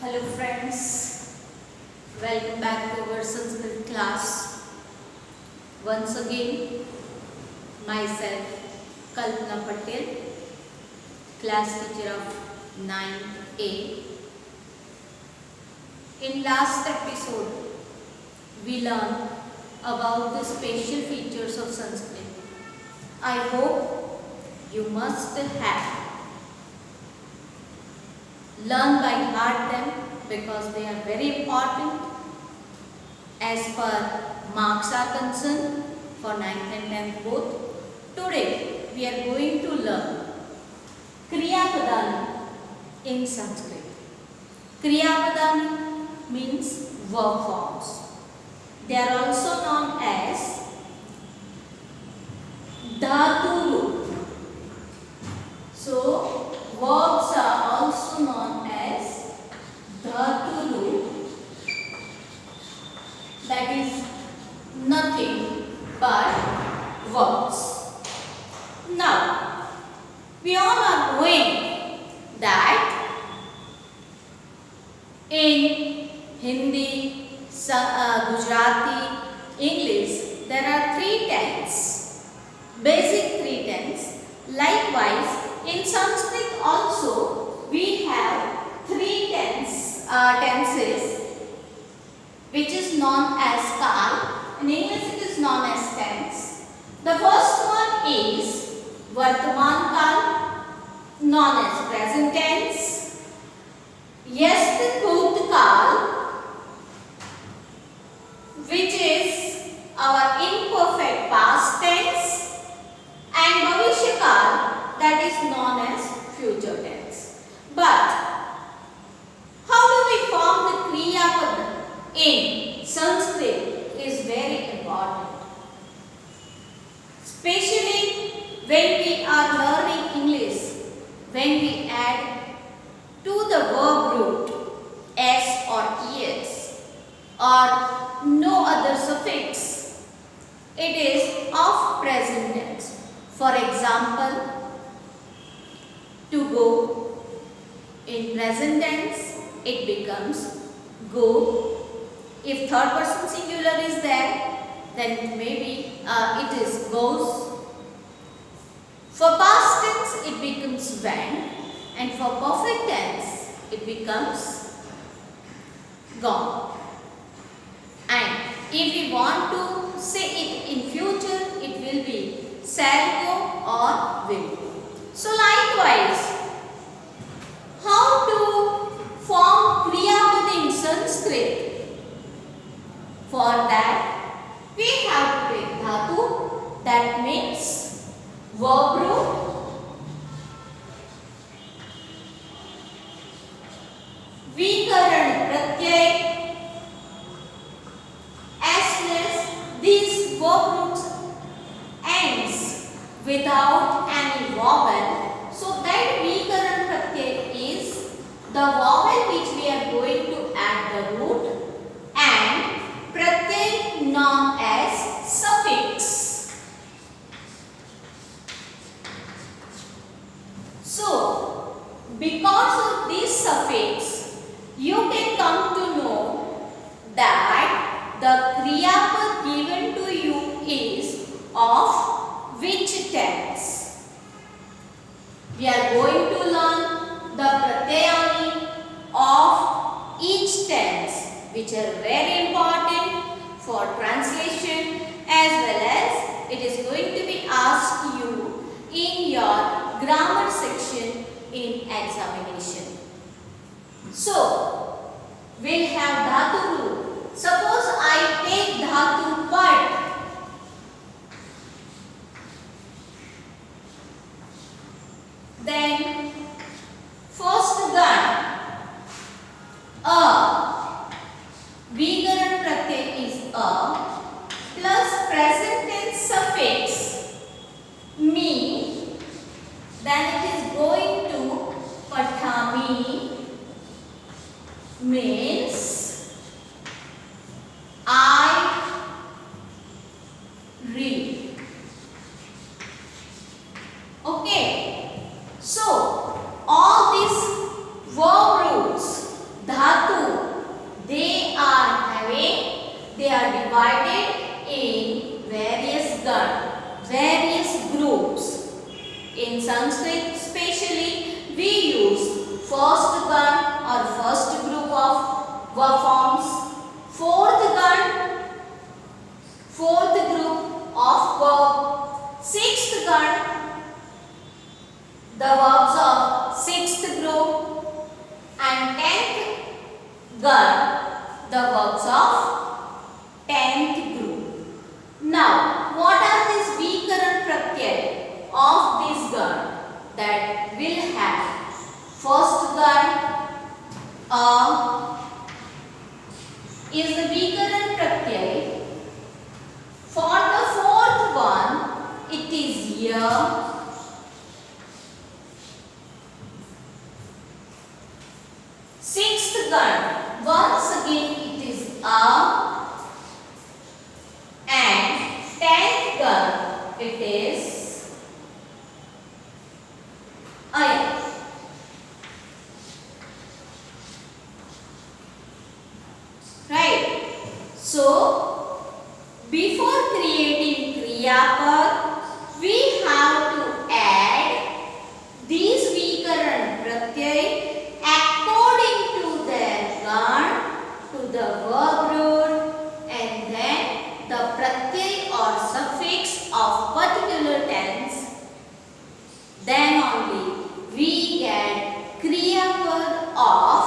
Hello friends, welcome back to our Sanskrit class. Once again, myself Kalpana Patel, class teacher of 9A. In last episode, we learned about the special features of Sanskrit. I hope you must have learn by heart them because they are very important as per marks are concerned for 9th and 10th both. Today we are going to learn Kriya Padani in Sanskrit. Kriya Padani means verb forms. They are also known as Dhatu. So verbs are also known as Dhatu, that is nothing but verbs. Now, we all are knowing that in Hindi, Gujarati, English, there are 3 tenses, basic 3 tenses. Likewise, in Sanskrit also we have 3 tenses which is known as kal. In English it is known as tense. The first one is Vartaman kal, known as present tense. Yast Bhut kal, which is our imperfect past tense, and Bhavishya kal, that is known as future tense. But how do we form the Kriya Padani in Sanskrit is very important. Especially when we are learning English, when we add to the verb root s or es or no other suffix, it is of present tense. For example, to go. In present tense, it becomes go. If third person singular is there, then maybe it is goes. For past tense, it becomes went, and for perfect tense, it becomes gone. And if we want to say it in future, it will be shall go or will go. So likewise, how to form Kriya Padani in Sanskrit? For that, we have to take dhatu, that means verb root, vikaran pratyay, as these verb roots ends without any vowel. So that vikaran pratyay is the vowel which we are going to add the root, and pratyay known as suffix. So because of this suffix, you can come to know that the Kriya Pad given to you is of which tense. We are going to learn the pratyayani of each tense, which are very important for translation, as well as it is going to be asked you in your grammar section in examination. So, we'll have dhatu root. Suppose I take dhatu pad. Then first gun vikaran pratyay is plus present tense suffix me, then it is going to pathami, means I read. Okay, so all these verb roots, dhatu various groups. In Sanskrit especially, we use first gun or first group of verb forms, fourth group of verb, sixth gun, the verbs of sixth group, and 10th gun, the verbs of 10th group. Now, what are these vikaran pratyay of this gun that will have first gun is the vikaran pratyay. For the fourth one, it is ya. Sixth gun, once again it is a, and 10th gun it is aya. Right? So, before creating kriya pad, we have to add these vikaran pratyay according to their gun, to the verb root, and then the pratyay or suffix of particular tense. Then only we get kriya pad of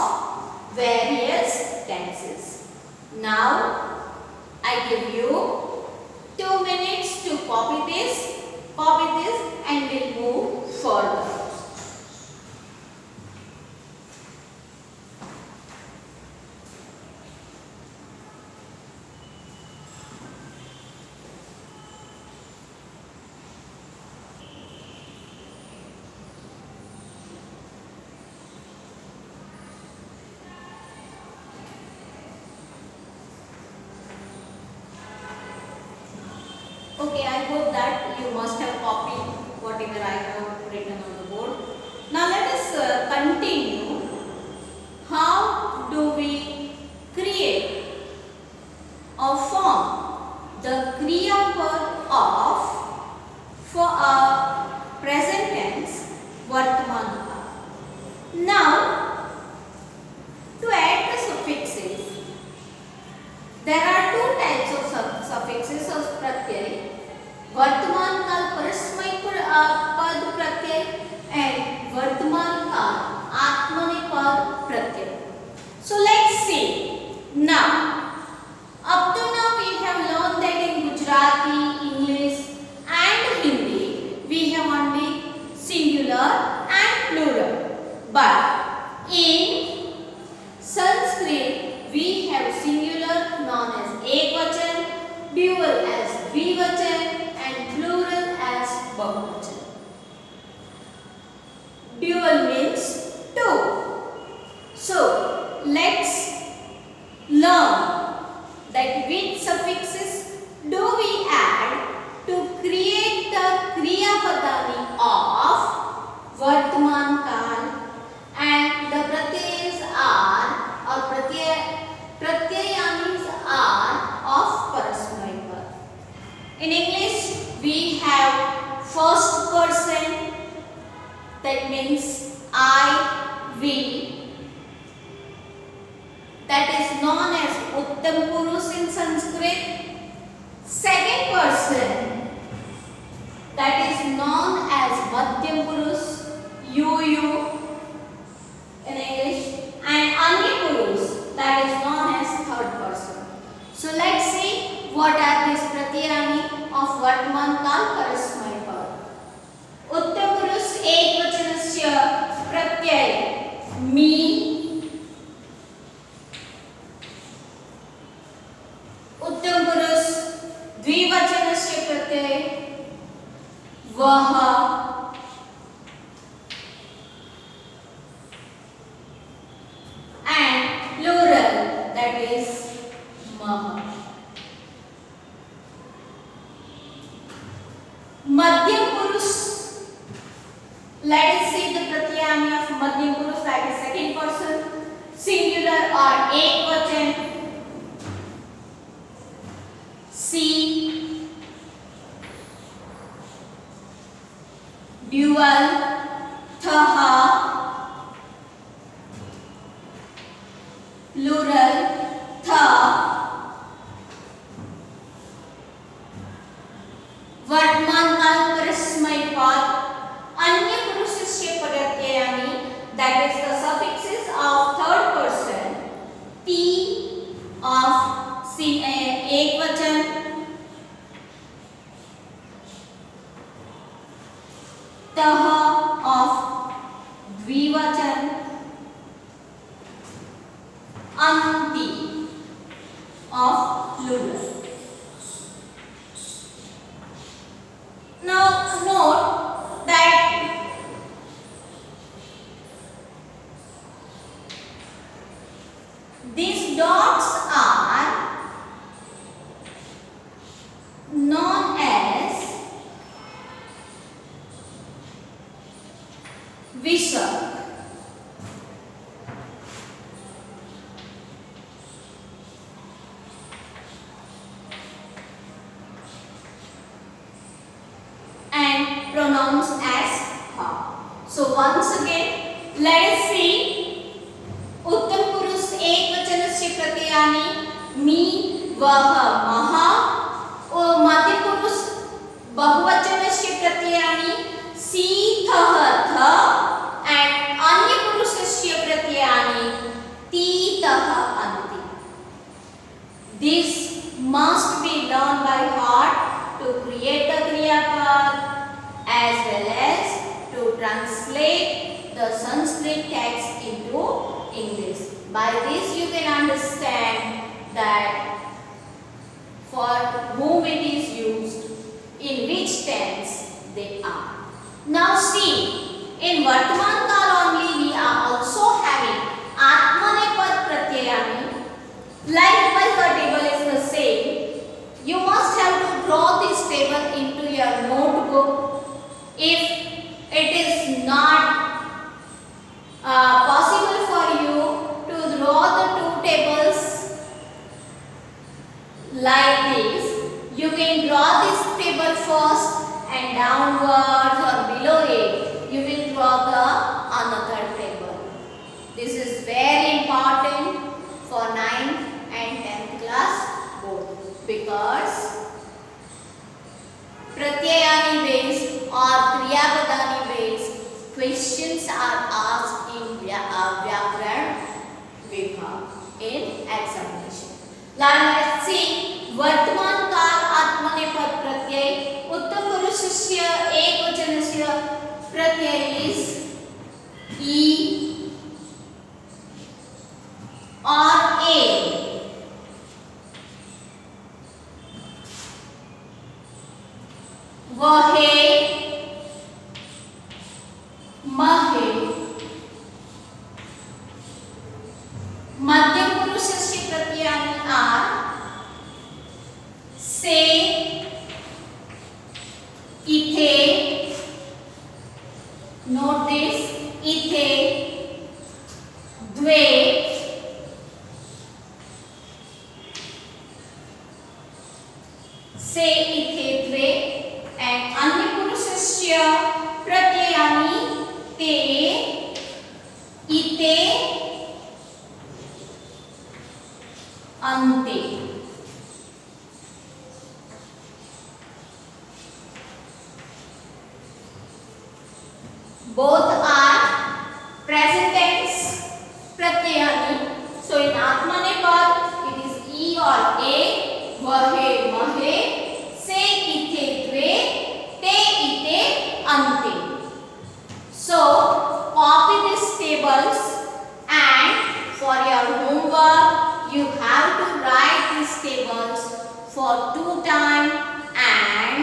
various tenses. Now, I give you 2 minutes to copy this, and we'll move further. Okay, I hope that you must have copied whatever I have written on the board. Now let us continue. How do we create or form the kriya pad of for a present tense vartaman kal? Now, to add the suffixes, there are two types of suffixes of pratyay. Vartaman kal parasmay pad pratyay and vartaman kal atmanepad pratyay. So let's see. Now, up to now we have learned that in Gujarati, English and Hindi we have only singular and plural. But in Sanskrit we have singular known as ekvachan, dual as dvivachan, and plural as bahuvachan. Dual means two. So let's learn that which suffixes do we add to create the kriya padani of vartaman kal, and the pratyayas are or pratyayanis are of parasmay pad. In English we have first person, that means I, we, that is known as uttam purush in Sanskrit. Second person, that is known as madhyam purush, you in English, and anya purush, that is known as third person. So let's see what are these pratyayani of vartaman kal parasmay pad. Uttam purush ekvachanasya pratyay me, उत्तम पुरुष द्विवचनस्य प्रत्यय वह, and plural, that is mah. Madhyam purush, let us see the pratyayani of madhyam purush, that is second person, singular or ekvachan. See, dual, thaha, plural, tha, वर्तमान काल परस्मै पद, अन्य पुरुषस्य प्रत्ययानि, that is the suffixes of third person, ती of एक वचन, तह of द्विवचन, अंति of plural. Now note that these dots are known as visarg. And pronounced as ha. So once again, let us see उत्तम पुरुष एक वचनस्य प्रत्ययानि मी, वह, मह, और मध्य पुरुष बहुवचनस्य प्रत्ययानि सी, थः, थ, and अन्य पुरुषस्य प्रत्ययानि ती, तः, अन्ति. This must be learned by heart to create the Kriya Pad as well as to translate the Sanskrit text into English. By this you can understand that for whom it is used, in which tense they are. Now see, in Vartaman Kal only we are also having Atmanepad Pratyayani. Likewise the table is the same. You must have to draw this table into your notebook. If it is not possible for you to draw the two tables like this, you can draw this table first and downwards or below it you will draw the another table. This is very important for 9th and 10th class board because pratyayani based or kriyapadani based questions are asked in Vyakaran Vibhag in examination. Now let's see Vartaman Kal Atmanepad Pratyay. Uttam Purushasya Ekvachanasya Pratyay is E or A. Vahe, mahe. मध्यम पुरुषस्य प्रत्ययानि are से, इथे, note this, इथे, द्वे, से, इथे, द्वे, and अन्य पुरुषस्य प्रत्ययानि ते, इते, अन्ते. Both are present tense pratyayani. So in Atmanepad it is E or A. Vahe, mahe, se, ithe, dve, te, ite, ante. So copy these tables and for your homework you have to write these tables for 2 times and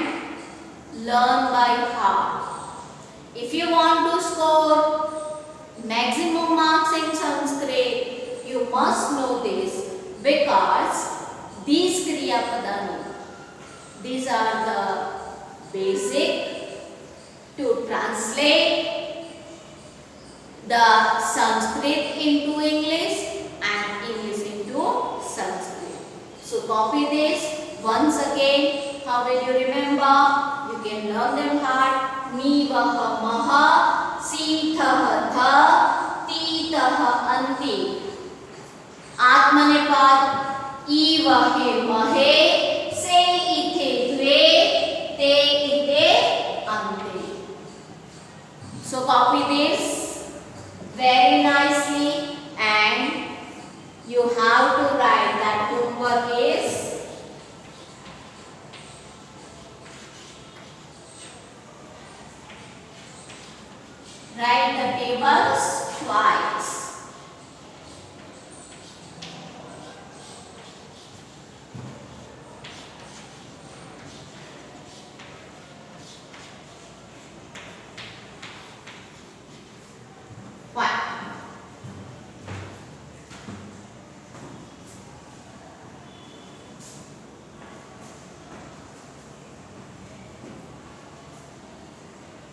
learn by heart. If you want to score maximum marks in Sanskrit, you must know this because these Kriya Padani, these are the basic to translate the Sanskrit into English and English into Sanskrit. So copy this once again. How will you remember? You can learn them hard. नीवः मः सीथः ध तीतः अन्ति आत्मनेपद ईवहे महे से इथे द्वे ते इथे अन्ते. So copy this very nicely and you have to write that homework is write the tables twice.